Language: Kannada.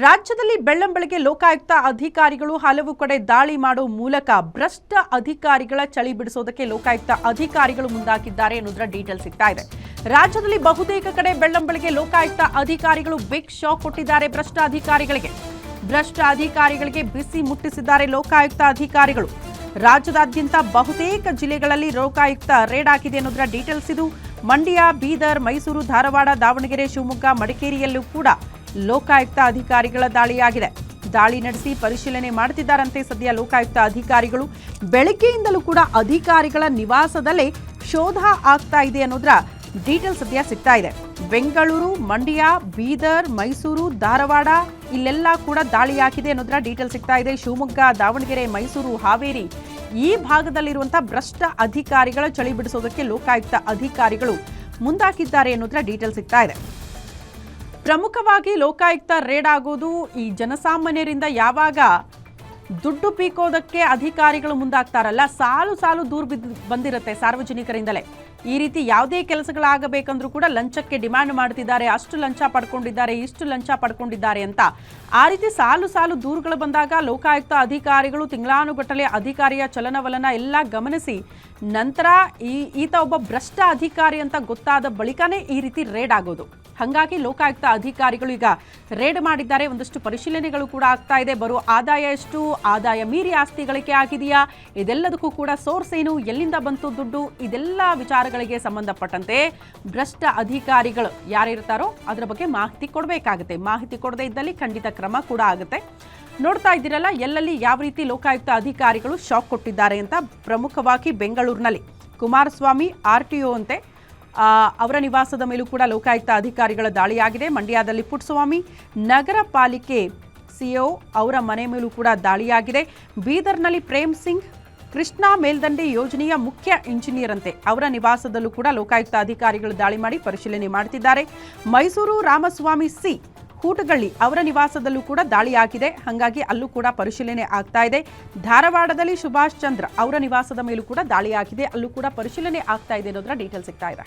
ರಾಜ್ಯದಲ್ಲಿ ಬೆಳ್ಳಂಬೆಳಗ್ಗೆ ಲೋಕಾಯುಕ್ತ ಅಧಿಕಾರಿಗಳು ಹಲವು ಕಡೆ ದಾಳಿ ಮಾಡುವ ಮೂಲಕ ಭ್ರಷ್ಟ ಅಧಿಕಾರಿಗಳ ಚಳಿ ಬಿಡಿಸೋದಕ್ಕೆ ಲೋಕಾಯುಕ್ತ ಅಧಿಕಾರಿಗಳು ಮುಂದಾಗಿದ್ದಾರೆ ಅನ್ನೋದರ ಡೀಟೇಲ್ ಸಿಗ್ತಾ ಇದೆ. ರಾಜ್ಯದಲ್ಲಿ ಬಹುತೇಕ ಕಡೆ ಬೆಳ್ಳಂಬೆಳಗ್ಗೆ ಲೋಕಾಯುಕ್ತ ಅಧಿಕಾರಿಗಳು ಬಿಗ್ ಶಾಕ್ ಕೊಟ್ಟಿದ್ದಾರೆ. ಭ್ರಷ್ಟ ಅಧಿಕಾರಿಗಳಿಗೆ ಬಿಸಿ ಮುಟ್ಟಿಸಿದ್ದಾರೆ ಲೋಕಾಯುಕ್ತ ಅಧಿಕಾರಿಗಳು. ರಾಜ್ಯದಾದ್ಯಂತ ಬಹುತೇಕ ಜಿಲ್ಲೆಗಳಲ್ಲಿ ಲೋಕಾಯುಕ್ತ ರೇಡ್ ಆಗಿದೆ ಅನ್ನೋದರ ಡೀಟೇಲ್ಸ್ ಇದು. ಮಂಡ್ಯ, ಬೀದರ್, ಮೈಸೂರು, ಧಾರವಾಡ, ದಾವಣಗೆರೆ, ಶಿವಮೊಗ್ಗ, ಮಡಿಕೇರಿಯಲ್ಲೂ ಕೂಡ ಲೋಕಾಯುಕ್ತ ಅಧಿಕಾರಿಗಳ ದಾಳಿಯಾಗಿದೆ. ದಾಳಿ ನಡೆಸಿ ಪರಿಶೀಲನೆ ಮಾಡುತ್ತಿದ್ದಾರಂತೆ ಸದ್ಯ ಲೋಕಾಯುಕ್ತ ಅಧಿಕಾರಿಗಳು. ಬೆಳಗ್ಗೆಯಿಂದಲೂ ಕೂಡ ಅಧಿಕಾರಿಗಳ ನಿವಾಸದಲ್ಲೇ ಶೋಧ ಆಗ್ತಾ ಇದೆ ಅನ್ನೋದರ ಡೀಟೇಲ್ಸ್ ಸದ್ಯ ಸಿಗ್ತಾ ಇದೆ. ಬೆಂಗಳೂರು, ಮಂಡ್ಯ, ಬೀದರ್, ಮೈಸೂರು, ಧಾರವಾಡ ಇಲ್ಲೆಲ್ಲ ಕೂಡ ದಾಳಿಯಾಗಿದೆ ಅನ್ನೋದರ ಡೀಟೇಲ್ ಸಿಗ್ತಾ ಇದೆ. ಶಿವಮೊಗ್ಗ, ದಾವಣಗೆರೆ, ಮೈಸೂರು, ಹಾವೇರಿ ಈ ಭಾಗದಲ್ಲಿರುವಂತಹ ಭ್ರಷ್ಟ ಅಧಿಕಾರಿಗಳ ಚಳಿ ಬಿಡಿಸೋದಕ್ಕೆ ಲೋಕಾಯುಕ್ತ ಅಧಿಕಾರಿಗಳು ಮುಂದಾಕಿದ್ದಾರೆ ಅನ್ನೋದರ ಡೀಟೇಲ್ ಸಿಗ್ತಾ ಇದೆ. ಪ್ರಮುಖವಾಗಿ ಲೋಕಾಯುಕ್ತ ರೇಡ್ ಆಗೋದು ಈ ಜನಸಾಮಾನ್ಯರಿಂದ ಯಾವಾಗ ದುಡ್ಡು ಪೀಕೋದಕ್ಕೆ ಅಧಿಕಾರಿಗಳು ಮುಂದಾಗ್ತಾರಲ್ಲ, ಸಾಲು ದೂರ ಬಂದಿರುತ್ತೆ ಸಾರ್ವಜನಿಕರಿಂದಲೇ. ಈ ರೀತಿ ಯಾವುದೇ ಕೆಲಸಗಳಾಗಬೇಕಂದ್ರೂ ಕೂಡ ಲಂಚಕ್ಕೆ ಡಿಮ್ಯಾಂಡ್ ಮಾಡ್ತಿದ್ದಾರೆ, ಅಷ್ಟು ಲಂಚ ಪಡ್ಕೊಂಡಿದ್ದಾರೆ, ಇಷ್ಟು ಲಂಚ ಪಡ್ಕೊಂಡಿದ್ದಾರೆ ಅಂತ. ಆ ರೀತಿ ಸಾಲು ದೂರುಗಳು ಬಂದಾಗ ಲೋಕಾಯುಕ್ತ ಅಧಿಕಾರಿಗಳು ತಿಂಗಳಾನುಗಟ್ಟಲೆ ಅಧಿಕಾರಿಯ ಚಲನವಲನ ಎಲ್ಲ ಗಮನಿಸಿ ನಂತರ ಈತ ಒಬ್ಬ ಭ್ರಷ್ಟ ಅಧಿಕಾರಿ ಅಂತ ಗೊತ್ತಾದ ಬಳಿಕನೇ ಈ ರೀತಿ ರೇಡ್ ಆಗೋದು. ಹಾಗಾಗಿ ಲೋಕಾಯುಕ್ತ ಅಧಿಕಾರಿಗಳು ಈಗ ರೇಡ್ ಮಾಡಿದ್ದಾರೆ. ಒಂದಷ್ಟು ಪರಿಶೀಲನೆಗಳು ಕೂಡ ಆಗ್ತಾ ಇದೆ. ಬರೋ ಆದಾಯ ಎಷ್ಟು, ಆದಾಯ ಮೀರಿ ಆಸ್ತಿ ಗಳಿಕೆ ಆಗಿದೆಯಾ, ಇದೆಲ್ಲದಕ್ಕೂ ಕೂಡ ಸೋರ್ಸ್ ಏನು, ಎಲ್ಲಿಂದ ಬಂತು ದುಡ್ಡು, ಇದೆಲ್ಲ ವಿಚಾರಗಳಿಗೆ ಸಂಬಂಧಪಟ್ಟಂತೆ ಭ್ರಷ್ಟ ಅಧಿಕಾರಿಗಳು ಯಾರಿರ್ತಾರೋ ಅದರ ಬಗ್ಗೆ ಮಾಹಿತಿ ಕೊಡಬೇಕಾಗುತ್ತೆ. ಮಾಹಿತಿ ಕೊಡದೇ ಇದ್ದಲ್ಲಿ ಖಂಡಿತ ಕ್ರಮ ಕೂಡ ಆಗುತ್ತೆ. ನೋಡ್ತಾ ಇದ್ದೀರಲ್ಲ ಎಲ್ಲೆಲ್ಲಿ ಯಾವ ರೀತಿ ಲೋಕಾಯುಕ್ತ ಅಧಿಕಾರಿಗಳು ಶಾಕ್ ಕೊಟ್ಟಿದ್ದಾರೆ ಅಂತ. ಪ್ರಮುಖವಾಗಿ ಬೆಂಗಳೂರಿನಲ್ಲಿ ಕುಮಾರಸ್ವಾಮಿ RTO ಅಂತೆ, ಅವರ ನಿವಾಸದ ಮೇಲೂ ಕೂಡ ಲೋಕಾಯುಕ್ತ ಅಧಿಕಾರಿಗಳ ದಾಳಿಯಾಗಿದೆ. ಮಂಡ್ಯದಲ್ಲಿ ಪುಟ್ಟಸ್ವಾಮಿ, ನಗರ ಪಾಲಿಕೆ CO ಅವರ ಮನೆ ಮೇಲೂ ಕೂಡ ದಾಳಿಯಾಗಿದೆ. ಬೀದರ್ನಲ್ಲಿ ಪ್ರೇಮ್ ಸಿಂಗ್, ಕೃಷ್ಣಾ ಮೇಲ್ದಂಡೆ ಯೋಜನೆಯ ಮುಖ್ಯ ಇಂಜಿನಿಯರ್ ಅಂತೆ, ಅವರ ನಿವಾಸದಲ್ಲೂ ಕೂಡ ಲೋಕಾಯುಕ್ತ ಅಧಿಕಾರಿಗಳು ದಾಳಿ ಮಾಡಿ ಪರಿಶೀಲನೆ ಮಾಡುತ್ತಿದ್ದಾರೆ. ಮೈಸೂರು ರಾಮಸ್ವಾಮಿ C ಕೂಟಗಳ್ಳಿ ಅವರ ನಿವಾಸದಲ್ಲೂ ಕೂಡ ದಾಳಿಯಾಗಿದೆ. ಹಾಗಾಗಿ ಅಲ್ಲೂ ಕೂಡ ಪರಿಶೀಲನೆ ಆಗ್ತಾ ಇದೆ. ಧಾರವಾಡದಲ್ಲಿ ಸುಭಾಷ್ ಚಂದ್ರ ಅವರ ನಿವಾಸದ ಮೇಲೂ ಕೂಡ ದಾಳಿಯಾಗಿದೆ, ಅಲ್ಲೂ ಕೂಡ ಪರಿಶೀಲನೆ ಆಗ್ತಾ ಇದೆ ಅನ್ನೋದರ ಡೀಟೇಲ್ ಸಿಗ್ತಾ ಇದೆ.